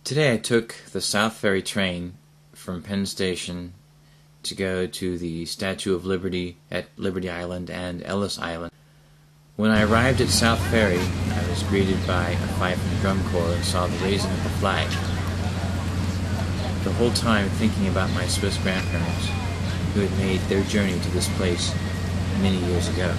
Today I took the South Ferry train from Penn Station to go to the Statue of Liberty at Liberty Island and Ellis Island. When I arrived at South Ferry, I was greeted by a fife and drum corps and saw the raising of the flag. The whole time thinking about my Swiss grandparents, who had made their journey to this place many years ago.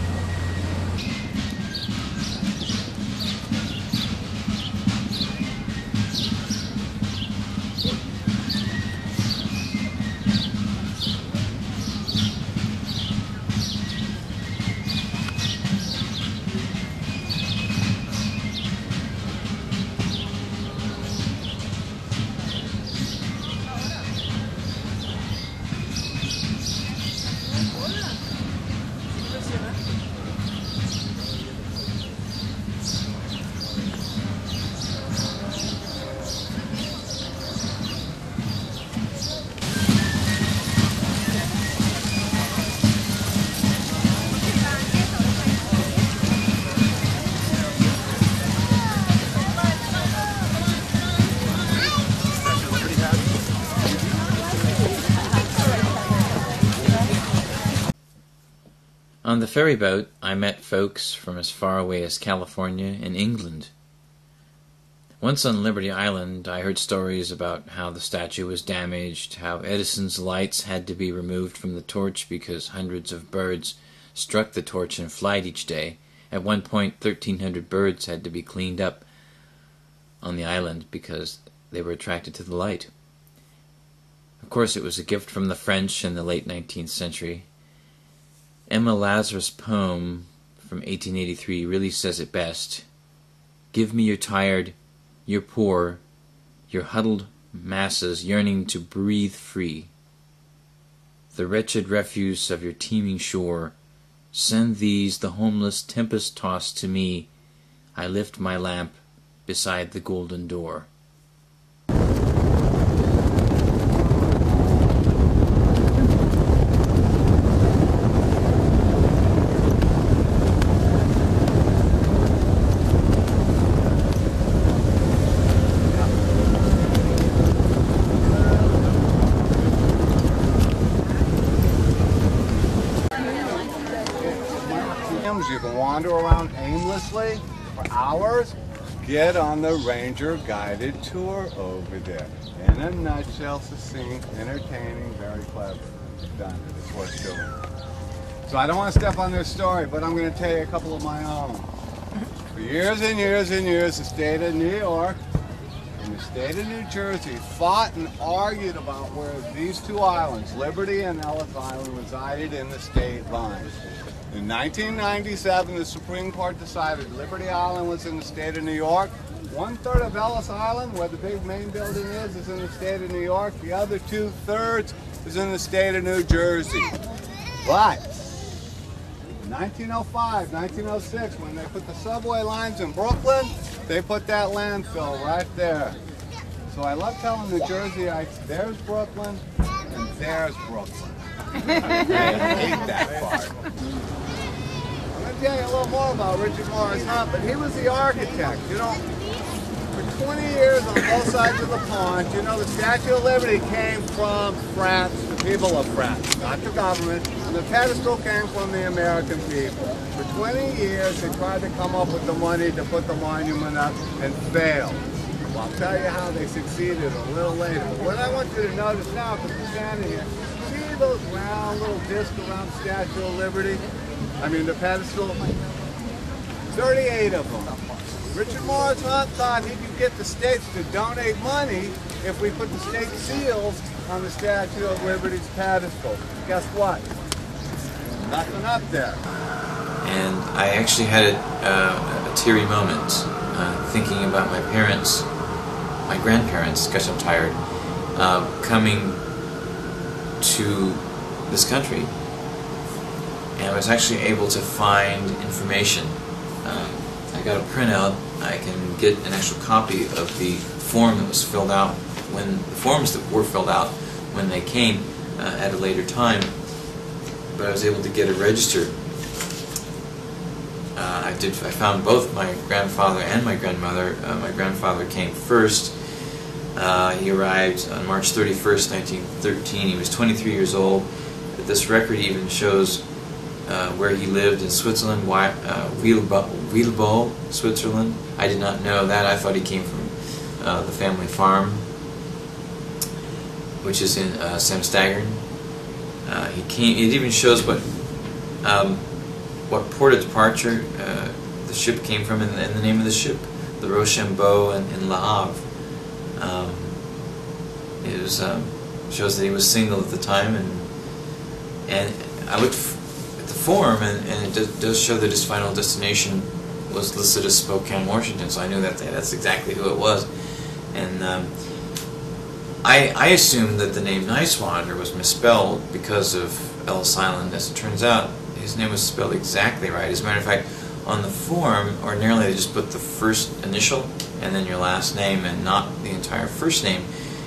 On the ferry boat, I met folks from as far away as California and England. Once on Liberty Island, I heard stories about how the statue was damaged, how Edison's lights had to be removed from the torch because hundreds of birds struck the torch in flight each day. At one point, 1,300 birds had to be cleaned up on the island because they were attracted to the light. Of course, it was a gift from the French in the late 19th century. Emma Lazarus' poem from 1883 really says it best. Give me your tired, your poor, your huddled masses yearning to breathe free. The wretched refuse of your teeming shore, send these, the homeless tempest-tossed, to me. I lift my lamp beside the golden door. You can wander around aimlessly for hours. Get on the Ranger guided tour over there. In a nutshell, succinct, entertaining, very clever. Done. It's worth doing. So I don't want to step on their story, but I'm going to tell you a couple of my own. For years and years and years, the state of New York and the state of New Jersey fought and argued about where these two islands, Liberty and Ellis Island, resided in the state lines. In 1997, the Supreme Court decided Liberty Island was in the state of New York. 1/3 of Ellis Island, where the big main building is in the state of New York. The other 2/3 is in the state of New Jersey. But in 1905, 1906, when they put the subway lines in Brooklyn, they put that landfill right there. So I love telling New Jerseyites, there's Brooklyn and there's Brooklyn. I hate that part. I'm going to tell you a little more about Richard Morris Hunt, but he was the architect. You know, for 20 years on both sides of the pond, you know, the Statue of Liberty came from France, the people of France, not the government, and the pedestal came from the American people. For 20 years, they tried to come up with the money to put the monument up and failed. Well, I'll tell you how they succeeded a little later. But what I want you to notice now, because we're standing here, see those round little discs around the Statue of Liberty? I mean, the pedestal, 38 of them. Richard Morris Hunt thought he could get the states to donate money if we put the state seals on the Statue of Liberty's pedestal. Guess what? Nothing up there. And I actually had a teary moment thinking about my parents, my grandparents, gosh I'm tired, coming to this country. And I was actually able to find information. I got a printout. I can get an actual copy of the form that was filled out when the forms that were filled out when they came at a later time. But I was able to get it registered. I found both my grandfather and my grandmother. My grandfather came first, He arrived on March 31st, 1913. He was 23 years old. This record even shows where he lived in Switzerland, Wielbo, Switzerland. I did not know that. I thought he came from the family farm, which is in Samstagern. It even shows what port of departure the ship came from and the name of the ship, the Rochambeau in Le Havre. It was shows that he was single at the time, and I looked at the form, and it does show that his final destination was listed as Spokane, Washington. So I knew that's exactly who it was, and I assumed that the name Niswander was misspelled because of Ellis Island. As it turns out, his name was spelled exactly right. As a matter of fact, on the form, ordinarily they just put the first initial and then your last name and not the entire first name.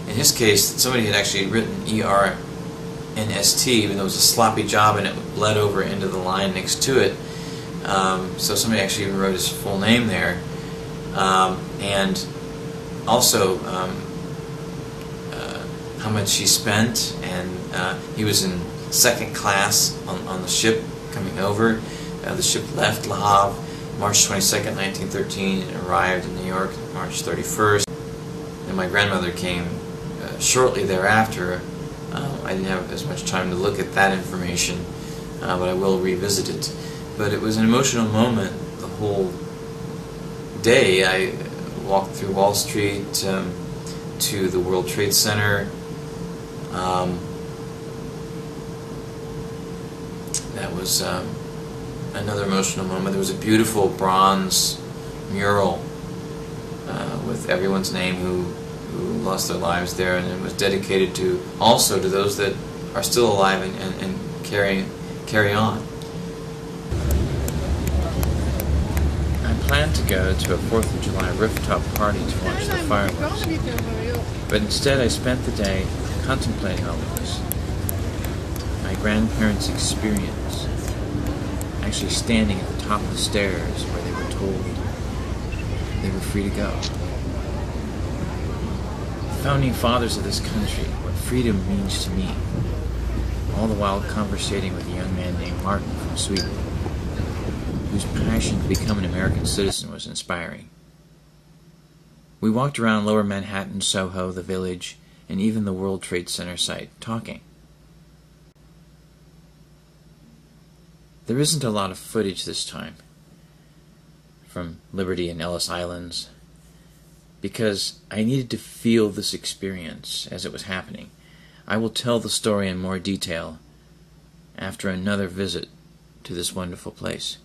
In his case, somebody had actually written E-R-N-S-T, even though it was a sloppy job and it bled over into the line next to it. So somebody actually even wrote his full name there. And also how much he spent, and he was in second class on the ship coming over. The ship left Le Havre March 22nd, 1913, and arrived in New York March 31st. And my grandmother came shortly thereafter. I didn't have as much time to look at that information, but I will revisit it. But it was an emotional moment the whole day. I walked through Wall Street to the World Trade Center. That was another emotional moment. There was a beautiful bronze mural with everyone's name who lost their lives there, and it was dedicated also to those that are still alive and carry on. I planned to go to a 4th of July rooftop party to watch the fireworks, but instead I spent the day contemplating all of this. My grandparents' experience, actually standing at the top of the stairs where they were told they were free to go. The founding fathers of this country, what freedom means to me, all the while conversating with a young man named Martin from Sweden, whose passion to become an American citizen was inspiring. We walked around Lower Manhattan, Soho, the Village, and even the World Trade Center site, talking. There isn't a lot of footage this time from Liberty and Ellis Islands, because I needed to feel this experience as it was happening. I will tell the story in more detail after another visit to this wonderful place.